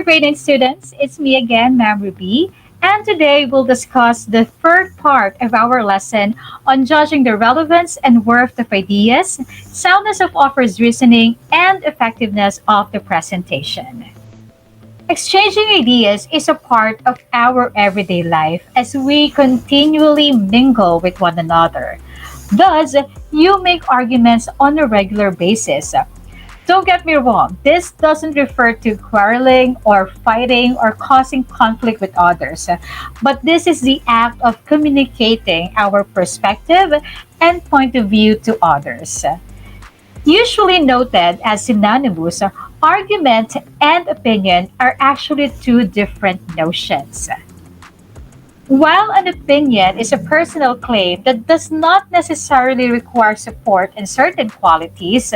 grade 9 students. It's me again, Ma'am Ruby, and today we'll discuss the third part of our lesson on judging the relevance and worth of ideas, soundness of author's reasoning, and effectiveness of the presentation. Exchanging ideas is a part of our everyday life as we continually mingle with one another. Thus, you make arguments on a regular basis. Don't get me wrong, this doesn't refer to quarreling or fighting or causing conflict with others, but this is the act of communicating our perspective and point of view to others. Usually noted as synonymous, argument and opinion are actually two different notions. While an opinion is a personal claim that does not necessarily require support in certain qualities,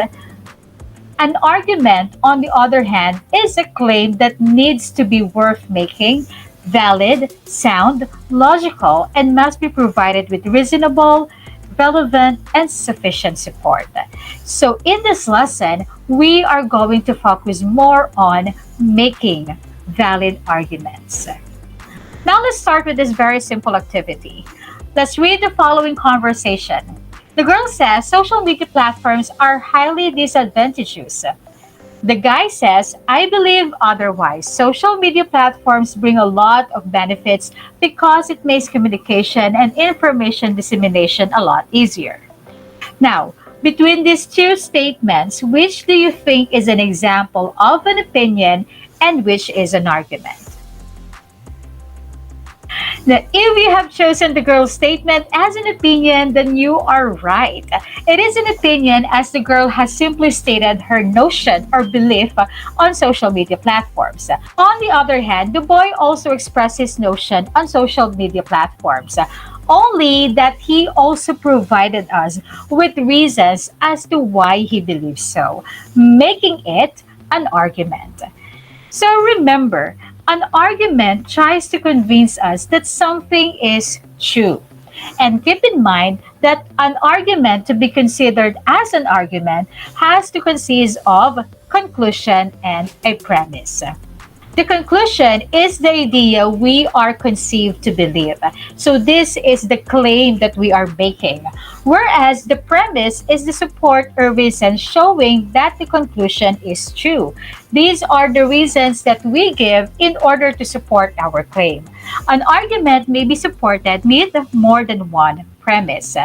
an argument, on the other hand, is a claim that needs to be worth making, valid, sound, logical, and must be provided with reasonable, relevant, and sufficient support. So, in this lesson, we are going to focus more on making valid arguments. Now, let's start with this very simple activity. Let's read the following conversation. The girl says social media platforms are highly disadvantageous. The guy says, I believe otherwise. Social media platforms bring a lot of benefits because it makes communication and information dissemination a lot easier. Now, between these two statements, which do you think is an example of an opinion and which is an argument? Now, if you have chosen the girl's statement as an opinion, then you are right. It is an opinion as the girl has simply stated her notion or belief on social media platforms. On the other hand, the boy also expressed his notion on social media platforms, only that he also provided us with reasons as to why he believes so, making it an argument. So remember, an argument tries to convince us that something is true. And keep in mind that an argument to be considered as an argument has to consist of conclusion and a premise. The conclusion is the idea we are conceived to believe. So this is the claim that we are making. Whereas the premise is the support or reason showing that the conclusion is true. These are the reasons that we give in order to support our claim. An argument may be supported with more than one premise.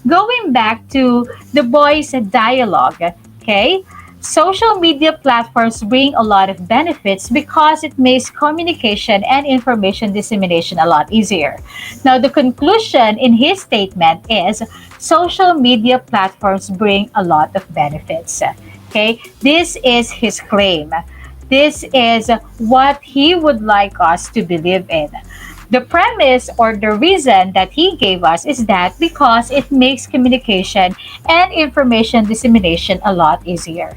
Going back to the boys' dialogue, okay? Social media platforms bring a lot of benefits because it makes communication and information dissemination a lot easier. Now, the conclusion in his statement is social media platforms bring a lot of benefits. Okay, this is his claim. This is what he would like us to believe in. The premise or the reason that he gave us is that because it makes communication and information dissemination a lot easier.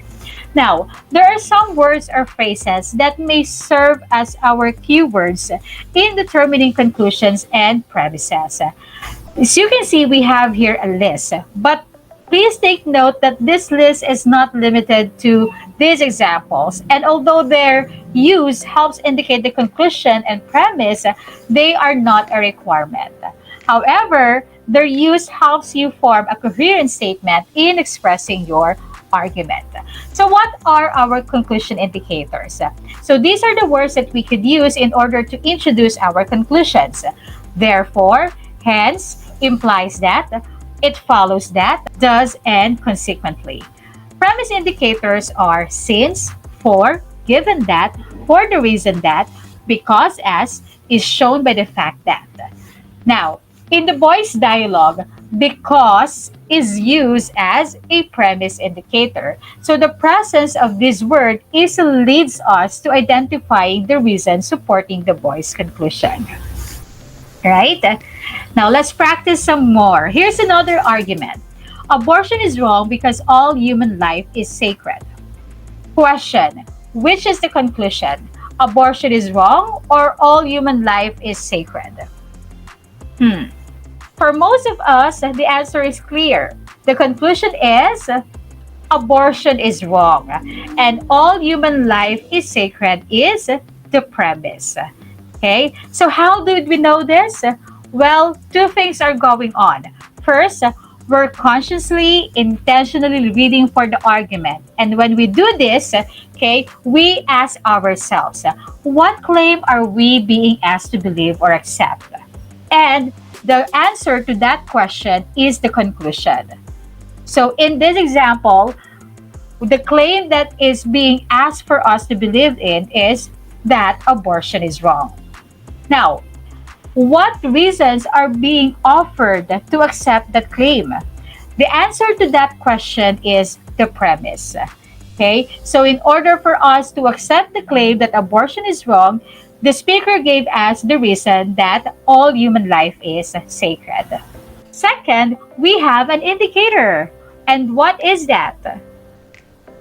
Now, there are some words or phrases that may serve as our keywords in determining conclusions and premises. As you can see, we have here a list, but please take note that this list is not limited to these examples, and although their use helps indicate the conclusion and premise, they are not a requirement. However, their use helps you form a coherent statement in expressing your argument. So what are our conclusion indicators? So these are the words that we could use in order to introduce our conclusions. Therefore, hence, implies that, it follows that, does, and consequently. Premise indicators are since, for, given that, for the reason that, because as, is shown by the fact that. Now, in the boys' dialogue, because is used as a premise indicator. So the presence of this word easily leads us to identifying the reason supporting the boy's conclusion. Right? Now let's practice some more. Here's another argument. Abortion is wrong because all human life is sacred. Question. Which is the conclusion? Abortion is wrong or all human life is sacred? For most of us, the answer is clear. The conclusion is abortion is wrong and all human life is sacred is the premise. Okay, so how did we know this? Well, two things are going on. First, we're consciously, intentionally reading for the argument. And when we do this, okay, we ask ourselves, what claim are we being asked to believe or accept? And the answer to that question is the conclusion. So in this example, the claim that is being asked for us to believe in is that abortion is wrong. Now, what reasons are being offered to accept that claim? The answer to that question is the premise. Okay, so in order for us to accept the claim that abortion is wrong, the speaker gave us the reason that all human life is sacred. Second, we have an indicator. And what is that?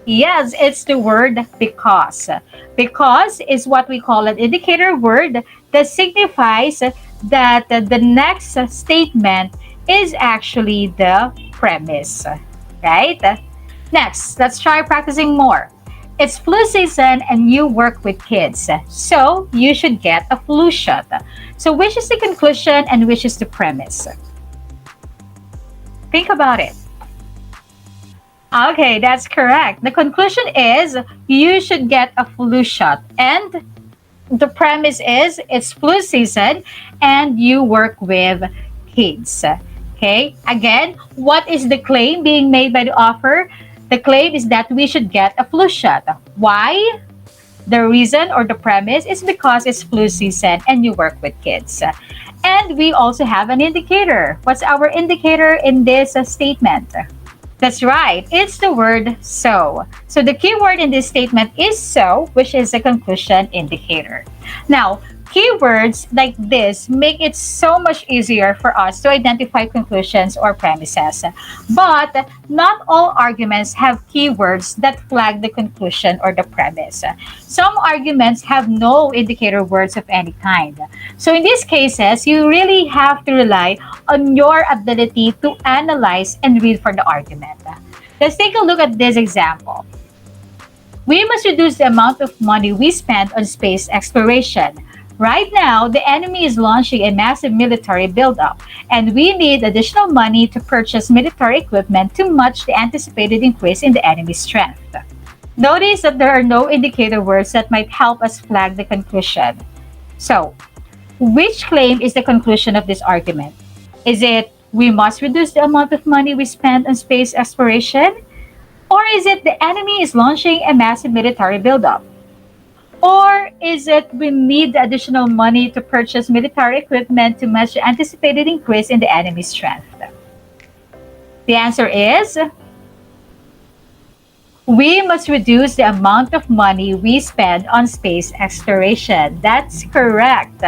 Yes, it's the word because. Because is what we call an indicator word that signifies that the next statement is actually the premise. Right? Next, let's try practicing more. It's flu season and you work with kids, so you should get a flu shot. So, which is the conclusion and which is the premise? Think about it. Okay, that's correct. The conclusion is you should get a flu shot. And the premise is it's flu season and you work with kids. Okay, again, what is the claim being made by the offer? The claim is that we should get a flu shot. Why? The reason or the premise is because it's flu season and you work with kids. And we also have an indicator. What's our indicator in this statement? That's right. It's the word so. So the key word in this statement is so, which is a conclusion indicator. Now, keywords like this make it so much easier for us to identify conclusions or premises. But not all arguments have keywords that flag the conclusion or the premise. Some arguments have no indicator words of any kind. So in these cases, you really have to rely on your ability to analyze and read for the argument. Let's take a look at this example. We must reduce the amount of money we spend on space exploration. Right now, the enemy is launching a massive military buildup, and we need additional money to purchase military equipment to match the anticipated increase in the enemy's strength. Notice that there are no indicator words that might help us flag the conclusion. So, which claim is the conclusion of this argument? Is it we must reduce the amount of money we spend on space exploration? Or is it the enemy is launching a massive military buildup? Or is it we need additional money to purchase military equipment to match the anticipated increase in the enemy's strength? The answer is we must reduce the amount of money we spend on space exploration. That's correct.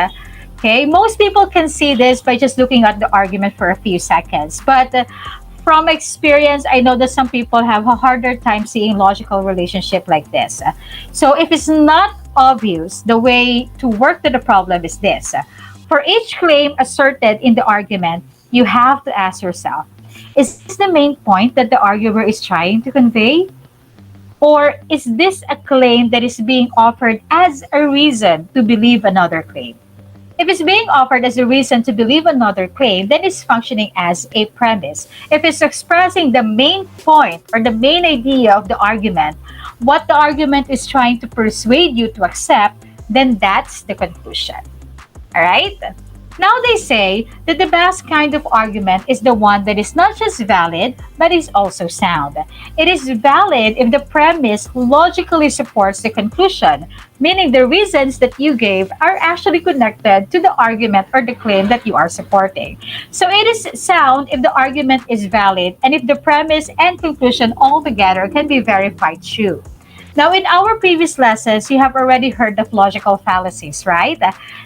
Okay, most people can see this by just looking at the argument for a few seconds. But from experience, I know that some people have a harder time seeing logical relationship like this. So if it's not obvious, the way to work to the problem is this. For each claim asserted in the argument, you have to ask yourself, is this the main point that the arguer is trying to convey? Or is this a claim that is being offered as a reason to believe another claim? If it's being offered as a reason to believe another claim, then it's functioning as a premise. If it's expressing the main point or the main idea of the argument, what the argument is trying to persuade you to accept, then that's the conclusion. All right? Now they say that the best kind of argument is the one that is not just valid, but is also sound. It is valid if the premise logically supports the conclusion, meaning the reasons that you gave are actually connected to the argument or the claim that you are supporting. So it is sound if the argument is valid and if the premise and conclusion altogether can be verified true. Now, in our previous lessons, you have already heard of logical fallacies, right?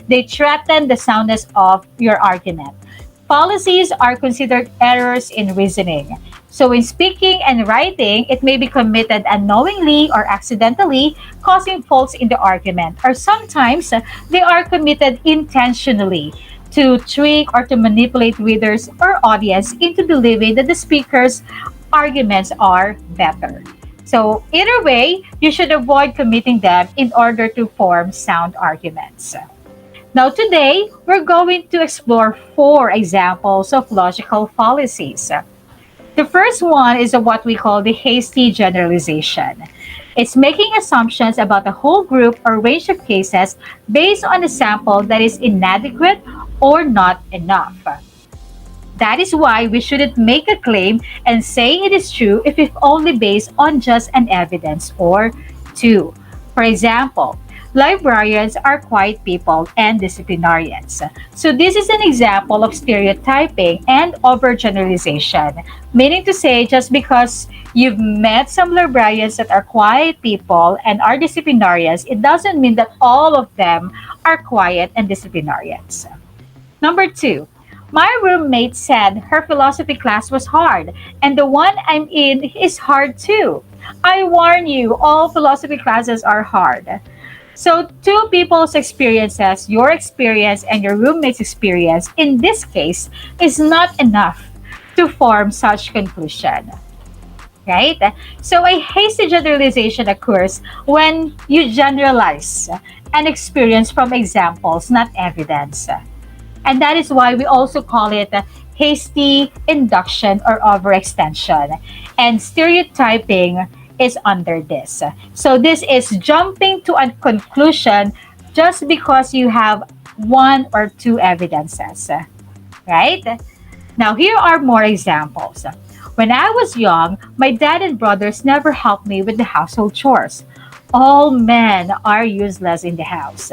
They threaten the soundness of your argument. Fallacies are considered errors in reasoning. So, in speaking and writing, it may be committed unknowingly or accidentally, causing faults in the argument. Or sometimes, they are committed intentionally to trick or to manipulate readers or audience into believing that the speaker's arguments are better. So, either way, you should avoid committing them in order to form sound arguments. Now, today, we're going to explore four examples of logical fallacies. The first one is what we call the hasty generalization. It's making assumptions about a whole group or range of cases based on a sample that is inadequate or not enough. That is why we shouldn't make a claim and say it is true if it's only based on just an evidence or two. For example, librarians are quiet people and disciplinarians. So this is an example of stereotyping and overgeneralization, meaning to say just because you've met some librarians that are quiet people and are disciplinarians, it doesn't mean that all of them are quiet and disciplinarians. Number two, my roommate said her philosophy class was hard, and the one I'm in is hard too. I warn you, all philosophy classes are hard. So, two people's experiences, your experience and your roommate's experience, in this case, is not enough to form such conclusion. Right? So, a hasty generalization occurs when you generalize an experience from examples, not evidence. And that is why we also call it hasty induction or overextension. And stereotyping is under this. So this is jumping to a conclusion just because you have one or two evidences, right? Now, here are more examples. When I was young, my dad and brothers never helped me with the household chores. All men are useless in the house.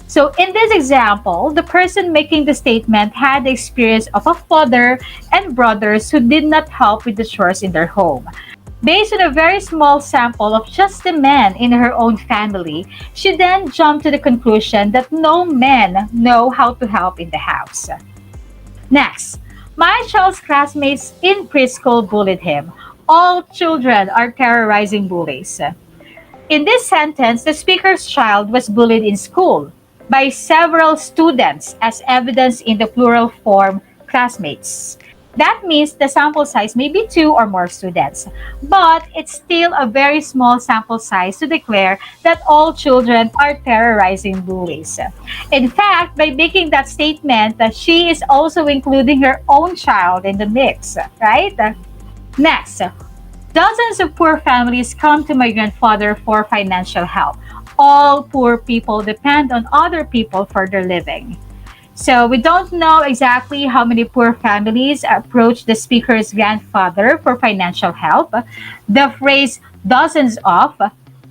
So, in this example, the person making the statement had the experience of a father and brothers who did not help with the chores in their home. Based on a very small sample of just the men in her own family, she then jumped to the conclusion that no men know how to help in the house. Next, my child's classmates in preschool bullied him. All children are terrorizing bullies. In this sentence, the speaker's child was bullied in school by several students as evidenced in the plural form classmates. That means the sample size may be two or more students, but it's still a very small sample size to declare that all children are terrorizing bullies. In fact, by making that statement, that she is also including her own child in the mix, right? Next, dozens of poor families come to my grandfather for financial help. All poor people depend on other people for their living. So we don't know exactly how many poor families approach the speaker's grandfather for financial help. The phrase dozens of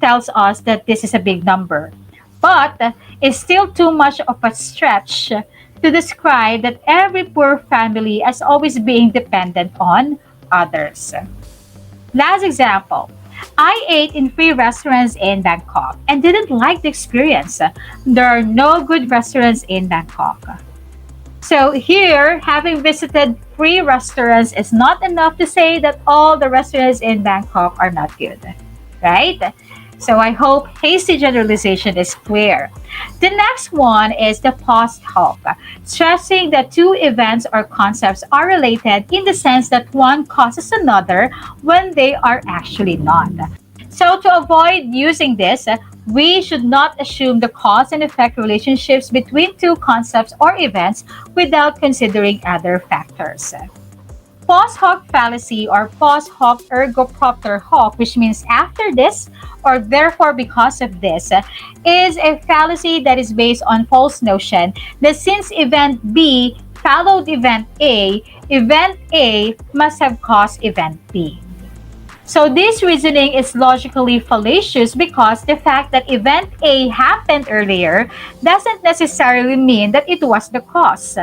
tells us that this is a big number, but it's still too much of a stretch to describe that every poor family as always being dependent on others. Last example. I ate in free restaurants in Bangkok and didn't like the experience. There are no good restaurants in Bangkok. So here, having visited free restaurants is not enough to say that all the restaurants in Bangkok are not good, right? So I hope hasty generalization is clear. The next one is the post hoc, stressing that two events or concepts are related in the sense that one causes another when they are actually not. So to avoid using this, we should not assume the cause and effect relationships between two concepts or events without considering other factors. Pos Hoc Fallacy or Pos Hoc ergo propter hoc, which means after this or therefore because of this, is a fallacy that is based on false notion that since event B followed event A must have caused event B. So this reasoning is logically fallacious because the fact that event A happened earlier doesn't necessarily mean that it was the cause.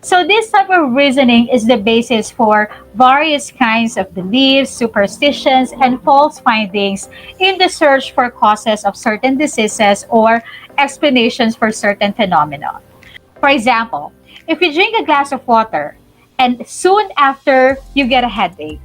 So this type of reasoning is the basis for various kinds of beliefs, superstitions, and false findings in the search for causes of certain diseases or explanations for certain phenomena. For example, if you drink a glass of water and soon after you get a headache,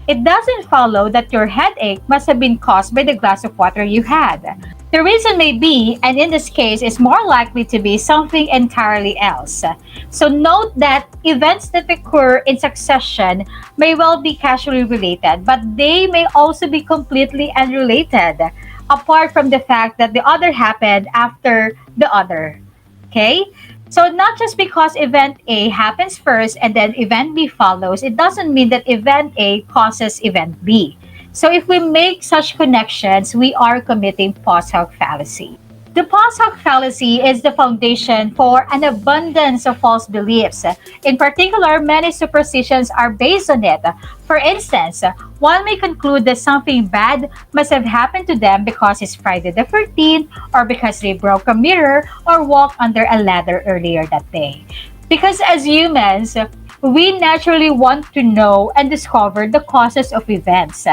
it doesn't follow that your headache must have been caused by the glass of water you had. The reason may be, and in this case is more likely to be, something entirely else. So note that events that occur in succession may well be casually related, but they may also be completely unrelated, apart from the fact that the other happened after the other. Okay? So not just because event A happens first and then event B follows, it doesn't mean that event A causes event B. So if we make such connections, we are committing Pos Hoc Fallacy. The Pos Hoc Fallacy is the foundation for an abundance of false beliefs. In particular, many superstitions are based on it. For instance, one may conclude that something bad must have happened to them because it's Friday the 13th, or because they broke a mirror or walked under a ladder earlier that day. Because as humans, we naturally want to know and discover the causes of events.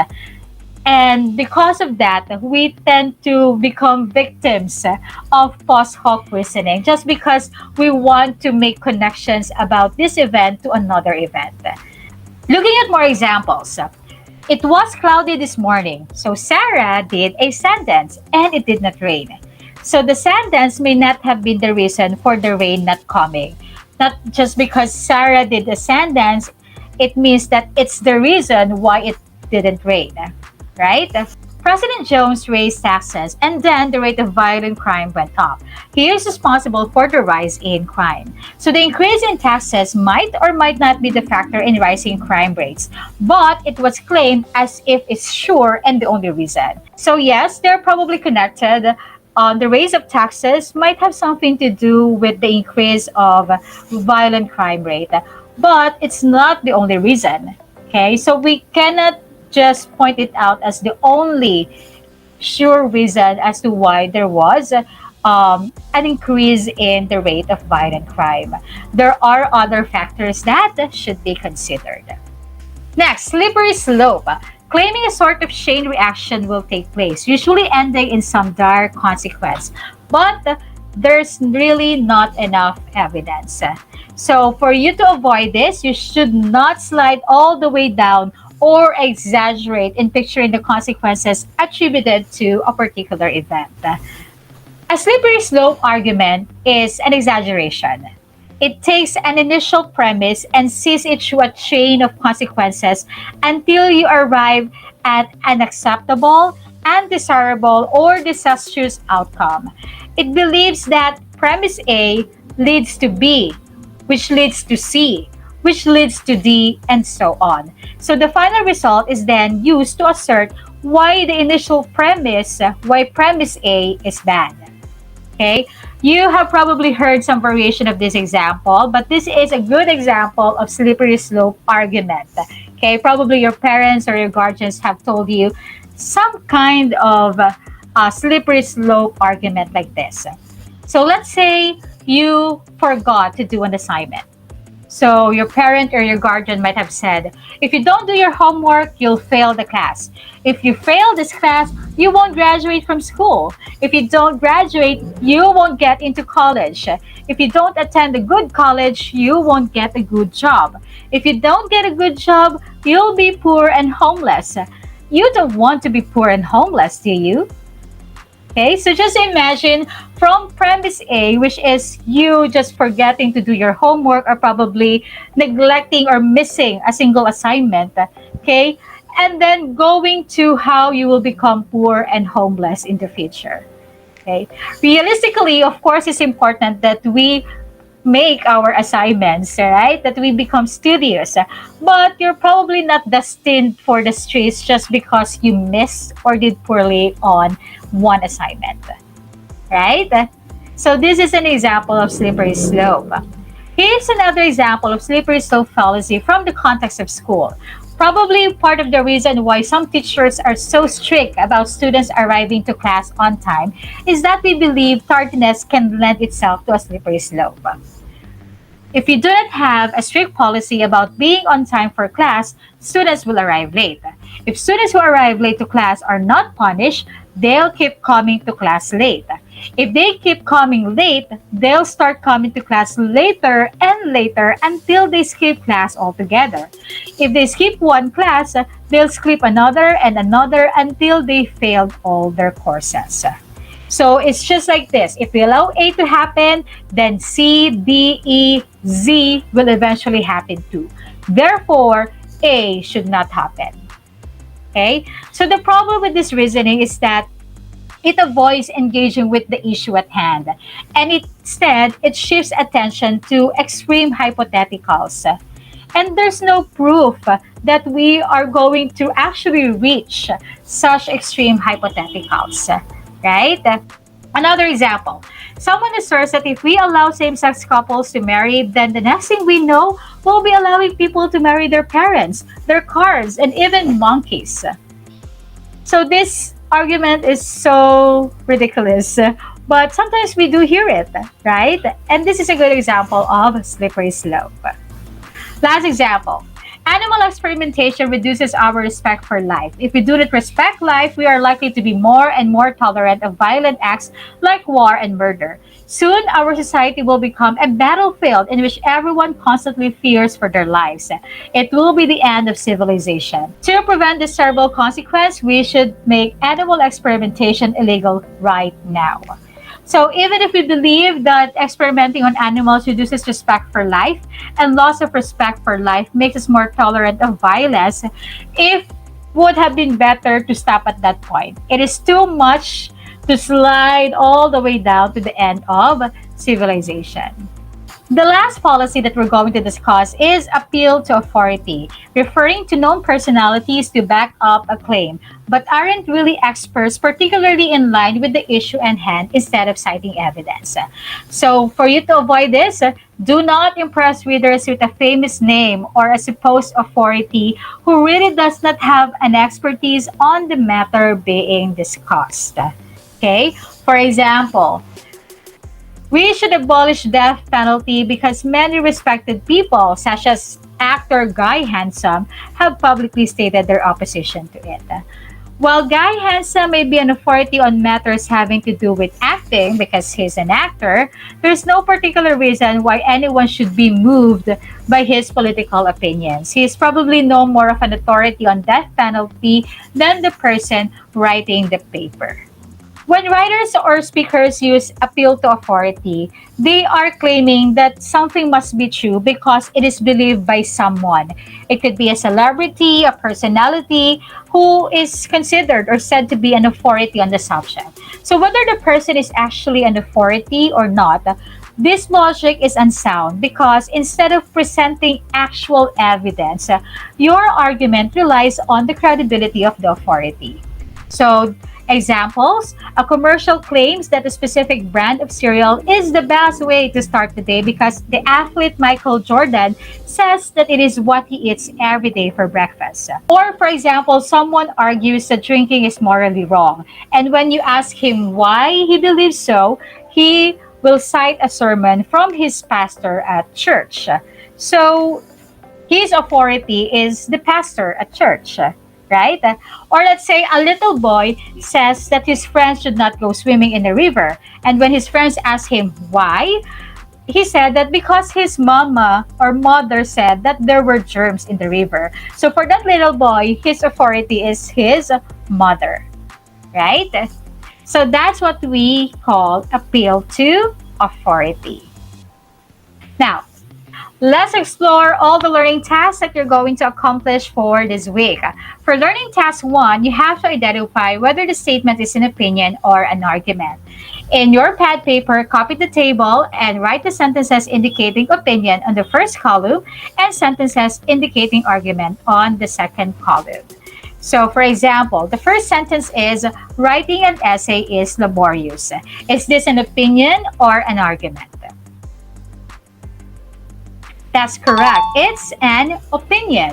And because of that, we tend to become victims of post hoc reasoning just because we want to make connections about this event to another event. Looking at more examples, it was cloudy this morning, so Sarah did a sand dance and it did not rain. So the sand dance may not have been the reason for the rain not coming. Not just because Sarah did the sand dance, it means that it's the reason why it didn't rain, right? President Jones raised taxes and then the rate of violent crime went up. He is responsible for the rise in crime. So the increase in taxes might or might not be the factor in rising crime rates, but it was claimed as if it's sure and the only reason. So yes, they're probably connected. The raise of taxes might have something to do with the increase of violent crime rate, but it's not the only reason. Okay, so we cannot just point it out as the only sure reason as to why there was an increase in the rate of violent crime. There are other factors that should be considered. Next, slippery slope. Claiming a sort of chain reaction will take place, usually ending in some dire consequence. But there's really not enough evidence. So for you to avoid this, you should not slide all the way down or exaggerate in picturing the consequences attributed to a particular event. A slippery slope argument is an exaggeration. It takes an initial premise and sees it through a chain of consequences until you arrive at an acceptable, undesirable, or disastrous outcome. It believes that premise A leads to B, which leads to C, which leads to D, and so on. So the final result is then used to assert why the initial premise, why premise A is bad. Okay? You have probably heard some variation of this example, but this is a good example of slippery slope argument. Okay? Probably your parents or your guardians have told you some kind of slippery slope argument like this. So let's say you forgot to do an assignment. So your parent or your guardian might have said, if you don't do your homework, you'll fail the class. If you fail this class, you won't graduate from school. If you don't graduate, you won't get into college. If you don't attend a good college, you won't get a good job. If you don't get a good job, you'll be poor and homeless. You don't want to be poor and homeless, do you? Okay, so just imagine from premise A, which is you just forgetting to do your homework or probably neglecting or missing a single assignment, okay, and then going to how you will become poor and homeless in the future. Okay, realistically, of course, it's important that we make our assignments, right? That we become studious. But you're probably not destined for the streets just because you missed or did poorly on one assignment, right? So this is an example of slippery slope. Here's another example of slippery slope fallacy from the context of school. Probably part of the reason why some teachers are so strict about students arriving to class on time is that we believe tardiness can lend itself to a slippery slope. If you do not have a strict policy about being on time for class, students will arrive late. If students who arrive late to class are not punished, they'll keep coming to class late. If they keep coming late, they'll start coming to class later and later until they skip class altogether. If they skip one class, they'll skip another and another until they failed all their courses. So it's just like this. If we allow A to happen, then C, D, E, Z will eventually happen too. Therefore, A should not happen. Okay? So the problem with this reasoning is that it avoids engaging with the issue at hand, and instead it shifts attention to extreme hypotheticals. And there's no proof that we are going to actually reach such extreme hypotheticals, right? Another example, someone asserts that if we allow same sex couples to marry, then the next thing we know, we'll be allowing people to marry their parents, their cars, and even monkeys. So this argument is so ridiculous, but sometimes we do hear it, right? And this is a good example of slippery slope. Last example. Animal experimentation reduces our respect for life. If we do not respect life, we are likely to be more and more tolerant of violent acts like war and murder. Soon, our society will become a battlefield in which everyone constantly fears for their lives. It will be the end of civilization. To prevent this terrible consequence, we should make animal experimentation illegal right now. So even if we believe that experimenting on animals reduces respect for life, and loss of respect for life makes us more tolerant of violence, it would have been better to stop at that point. It is too much to slide all the way down to the end of civilization. The last policy that we're going to discuss is appeal to authority, referring to known personalities to back up a claim, but aren't really experts, particularly in line with the issue at hand, instead of citing evidence. So, for you to avoid this, do not impress readers with a famous name or a supposed authority who really does not have an expertise on the matter being discussed. Okay? For example, we should abolish death penalty because many respected people, such as actor Guy Handsome, have publicly stated their opposition to it. While Guy Handsome may be an authority on matters having to do with acting because he's an actor, there's no particular reason why anyone should be moved by his political opinions. He is probably no more of an authority on death penalty than the person writing the paper. When writers or speakers use appeal to authority, they are claiming that something must be true because it is believed by someone. It could be a celebrity, a personality who is considered or said to be an authority on the subject. So whether the person is actually an authority or not, this logic is unsound because instead of presenting actual evidence, your argument relies on the credibility of the authority. So, examples, a commercial claims that a specific brand of cereal is the best way to start the day because the athlete Michael Jordan says that it is what he eats every day for breakfast. Or, for example, someone argues that drinking is morally wrong, and when you ask him why he believes so, he will cite a sermon from his pastor at church. So, his authority is the pastor at church, right? Or let's say a little boy says that his friends should not go swimming in the river. And when his friends ask him why, he said that because his mama or mother said that there were germs in the river. So for that little boy, his authority is his mother, right? So that's what we call appeal to authority. Now, let's explore all the learning tasks that you're going to accomplish for this week. For learning task 1, you have to identify whether the statement is an opinion or an argument. In your pad paper, copy the table and write the sentences indicating opinion on the first column and sentences indicating argument on the second column. So, for example, the first sentence is, writing an essay is laborious. Is this an opinion or an argument? That's correct. It's an opinion.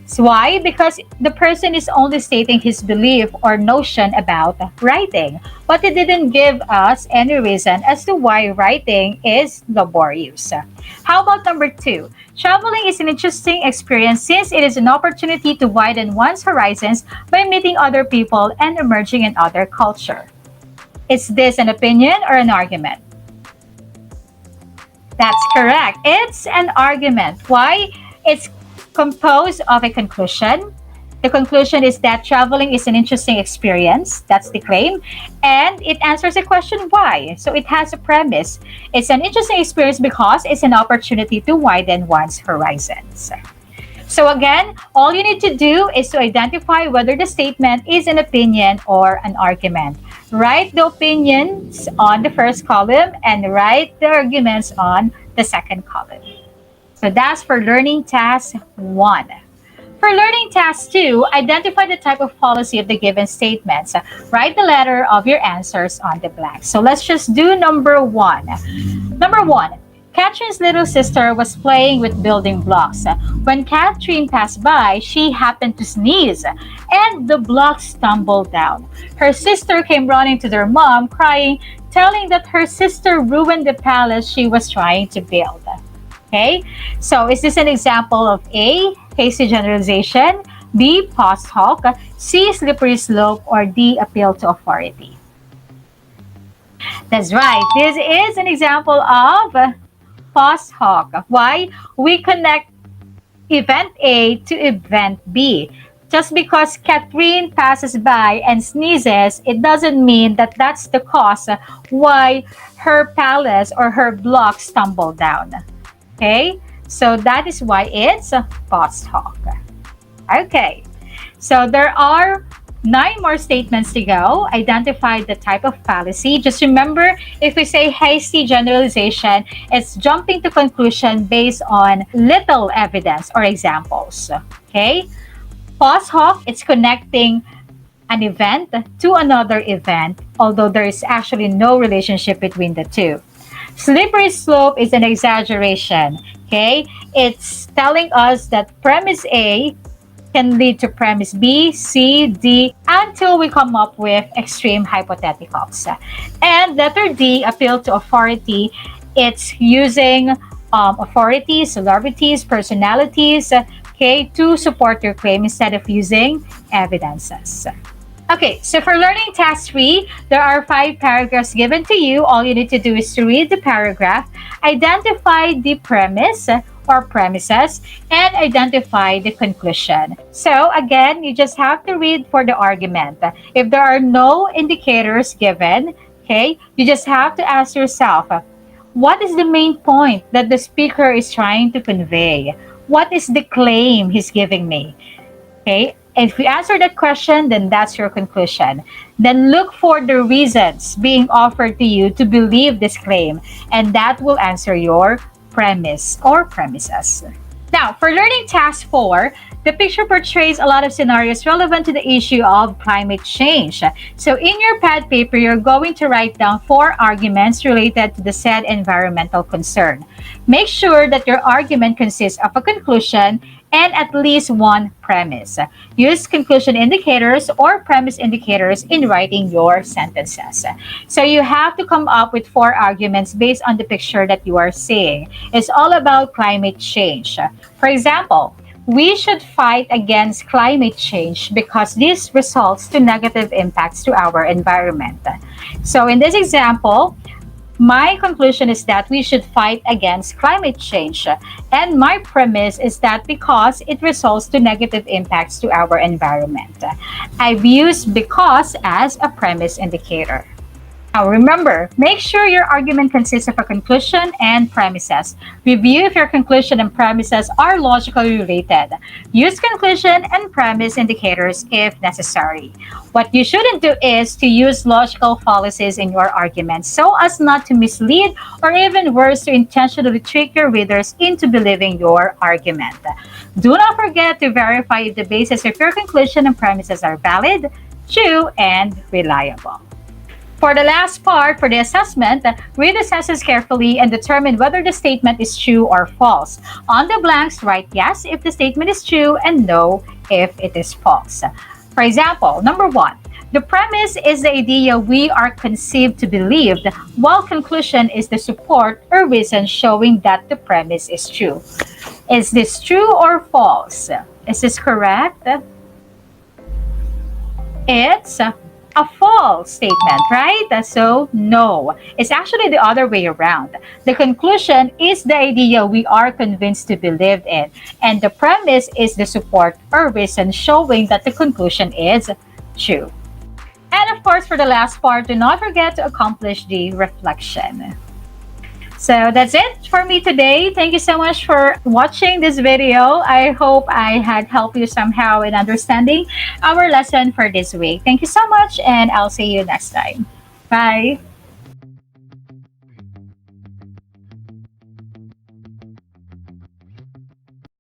So why? Because the person is only stating his belief or notion about writing, but it didn't give us any reason as to why writing is laborious. How about number 2? Traveling is an interesting experience since it is an opportunity to widen one's horizons by meeting other people and emerging in other culture. Is this an opinion or an argument? That's correct. It's an argument. Why? It's composed of a conclusion, The conclusion is that traveling is an interesting experience. That's the claim. And it answers the question why. So it has a premise. It's an interesting experience because it's an opportunity to widen one's horizons. So again, all you need to do is to identify whether the statement is an opinion or an argument. Write the opinions on the first column and write the arguments on the second column. So that's for learning task 1. For learning task 2, identify the type of fallacy of the given statements. Write the letter of your answers on the blank. So let's just do number 1. Number 1. Catherine's little sister was playing with building blocks. When Catherine passed by, she happened to sneeze, and the blocks tumbled down. Her sister came running to their mom, crying, telling that her sister ruined the palace she was trying to build. Okay, so is this an example of A, hasty generalization, B, pos hoc, C, slippery slope, or D, appeal to authority? That's right. This is an example of pos hoc. Why? We connect event A to event B. Just because Catherine passes by and sneezes, it doesn't mean that that's the cause why her palace or her blocks tumble down. Okay? So that is why it's pos hoc. Okay. So there are 9 more statements to go. Identify the type of fallacy. Just remember, if we say hasty generalization, it's jumping to conclusion based on little evidence or examples. Okay? Pos hoc, it's connecting an event to another event, although there is actually no relationship between the two. Slippery slope is an exaggeration. Okay? It's telling us that premise A can lead to premise B, C, D, until we come up with extreme hypotheticals. And letter D, appeal to authority, it's using authorities, celebrities, personalities, okay, to support your claim instead of using evidences. Okay, so for learning task 3, there are 5 paragraphs given to you. All you need to do is to read the paragraph, identify the premise or premises, and identify the conclusion. So again, you just have to read for the argument. If there are no indicators given, okay, you just have to ask yourself, what is the main point that the speaker is trying to convey? What is the claim he's giving me? Okay, if you answer that question, then that's your conclusion. Then look for the reasons being offered to you to believe this claim, and that will answer your premise or premises. Now, for learning task 4, the picture portrays a lot of scenarios relevant to the issue of climate change. So in your pad paper, you're going to write down 4 arguments related to the said environmental concern. Make sure that your argument consists of a conclusion and at least 1 premise. Use conclusion indicators or premise indicators in writing your sentences. So you have to come up with 4 arguments based on the picture that you are seeing. It's all about climate change. For example, we should fight against climate change because this results to negative impacts to our environment. So in this example, my conclusion is that we should fight against climate change. And my premise is that because it results to negative impacts to our environment. I've used because as a premise indicator. Now remember, make sure your argument consists of a conclusion and premises. Review if your conclusion and premises are logically related. Use conclusion and premise indicators if necessary. What you shouldn't do is to use logical fallacies in your argument so as not to mislead or even worse, to intentionally trick your readers into believing your argument. Do not forget to verify if the basis of your conclusion and premises are valid, true, and reliable. For the last part, for the assessment, read the sentence carefully and determine whether the statement is true or false. On the blanks, write yes if the statement is true and no if it is false. For example, number 1, the premise is the idea we are conceived to believe, while conclusion is the support or reason showing that the premise is true. Is this true or false? Is this correct? It's a false statement, right? So, no, it's actually the other way around. The conclusion is the idea we are convinced to believe in, and the premise is the support or reason showing that the conclusion is true. And of course, for the last part, do not forget to accomplish the reflection. So that's it for me today. Thank you so much for watching this video. I hope I had helped you somehow in understanding our lesson for this week. Thank you so much, and I'll see you next time. Bye.